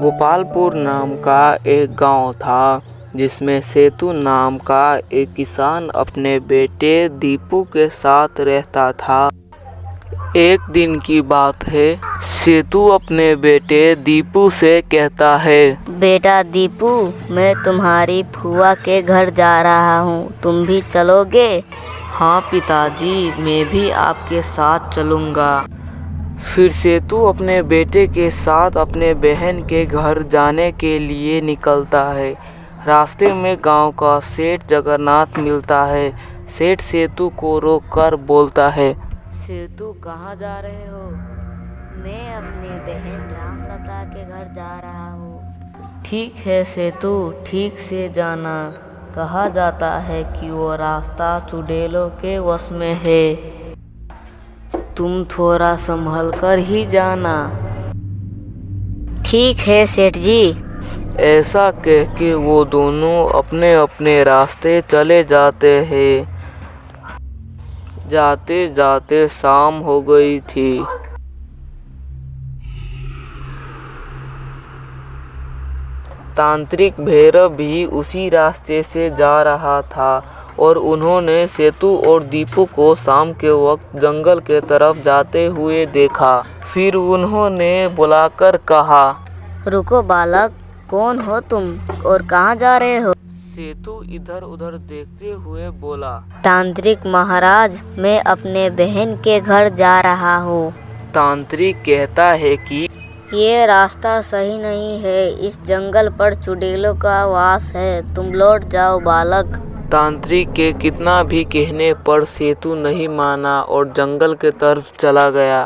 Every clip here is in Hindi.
गोपालपुर नाम का एक गांव था जिसमें सेतु नाम का एक किसान अपने बेटे दीपू के साथ रहता था। एक दिन की बात है, सेतु अपने बेटे दीपू से कहता है, बेटा दीपू, मैं तुम्हारी फूआ के घर जा रहा हूँ, तुम भी चलोगे? हाँ पिताजी, मैं भी आपके साथ चलूँगा। फिर सेतु अपने बेटे के साथ अपने बहन के घर जाने के लिए निकलता है। रास्ते में गांव का सेठ जगन्नाथ मिलता है। सेठ सेतु को रोककर बोलता है, सेतु कहाँ जा रहे हो? मैं अपने बहन रामलता के घर जा रहा हूँ। ठीक है सेतु, ठीक से जाना। कहा जाता है कि वो रास्ता चुड़ैलों के वश में है, तुम थोड़ा संभल कर ही जाना। ठीक है सेठ जी। ऐसा कह के वो दोनों अपने अपने रास्ते चले जाते हैं। जाते जाते शाम हो गई थी। तांत्रिक भैरव भी उसी रास्ते से जा रहा था और उन्होंने सेतु और दीपू को शाम के वक्त जंगल के तरफ जाते हुए देखा। फिर उन्होंने बुलाकर कहा, रुको बालक, कौन हो तुम और कहाँ जा रहे हो? सेतु इधर उधर देखते हुए बोला, तांत्रिक महाराज, मैं अपने बहन के घर जा रहा हूँ। तांत्रिक कहता है कि ये रास्ता सही नहीं है, इस जंगल पर चुड़ैलों का वास है, तुम लौट जाओ बालक। तांत्रिक के कितना भी कहने पर सेतु नहीं माना और जंगल के तरफ चला गया।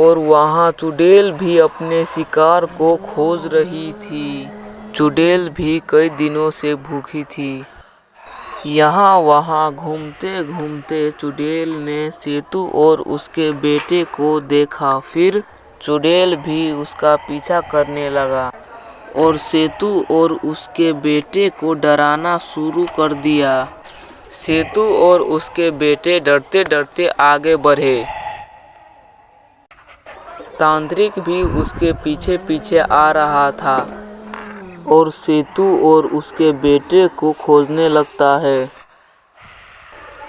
और वहाँ चुड़ैल भी अपने शिकार को खोज रही थी। चुड़ैल भी कई दिनों से भूखी थी। यहाँ वहाँ घूमते घूमते चुड़ैल ने सेतु और उसके बेटे को देखा। फिर चुड़ैल भी उसका पीछा करने लगा और सेतु और उसके बेटे को डराना शुरू कर दिया। सेतु और उसके बेटे डरते डरते आगे बढ़े। तांत्रिक भी उसके पीछे पीछे आ रहा था और सेतु और उसके बेटे को खोजने लगता है।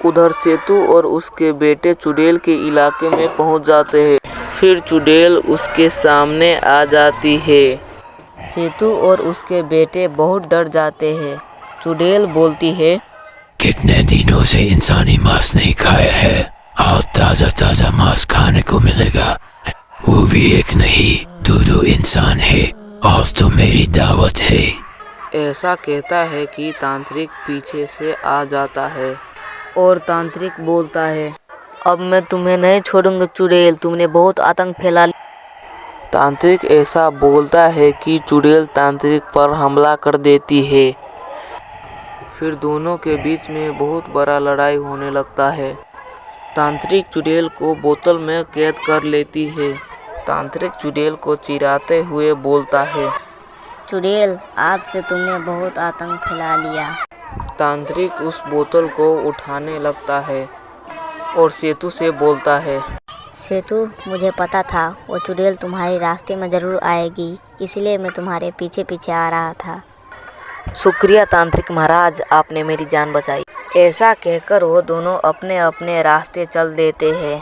उधर सेतु और उसके बेटे चुड़ैल के इलाके में पहुंच जाते हैं। फिर चुड़ैल उसके सामने आ जाती है। सेतु और उसके बेटे बहुत डर जाते हैं। चुड़ैल बोलती है, कितने दिनों से इंसानी मांस नहीं खाया है, आज ताजा ताजा मांस खाने को मिलेगा, वो भी एक नहीं दो इंसान है, आज तो मेरी दावत है। ऐसा कहता है कि तांत्रिक पीछे से आ जाता है और तांत्रिक बोलता है, अब मैं तुम्हें नहीं छोड़ूंगा चुड़ैल, तुमने बहुत आतंक फैला लिया। तांत्रिक ऐसा बोलता है कि चुड़ैल तांत्रिक पर हमला कर देती है। फिर दोनों के बीच में बहुत बड़ा लड़ाई होने लगता है। तांत्रिक चुड़ैल को बोतल में कैद कर लेती है। तांत्रिक चुड़ैल को चिढ़ाते हुए बोलता है, चुड़ैल, आज से तुमने बहुत आतंक फैला लिया। तांत्रिक उस बोतल को उठाने लगता है और सेतु से बोलता है, सेतु, मुझे पता था वो चुड़ैल तुम्हारे रास्ते में जरूर आएगी, इसलिए मैं तुम्हारे पीछे पीछे आ रहा था। शुक्रिया तांत्रिक महाराज, आपने मेरी जान बचाई। ऐसा कहकर वो दोनों अपने अपने रास्ते चल देते हैं।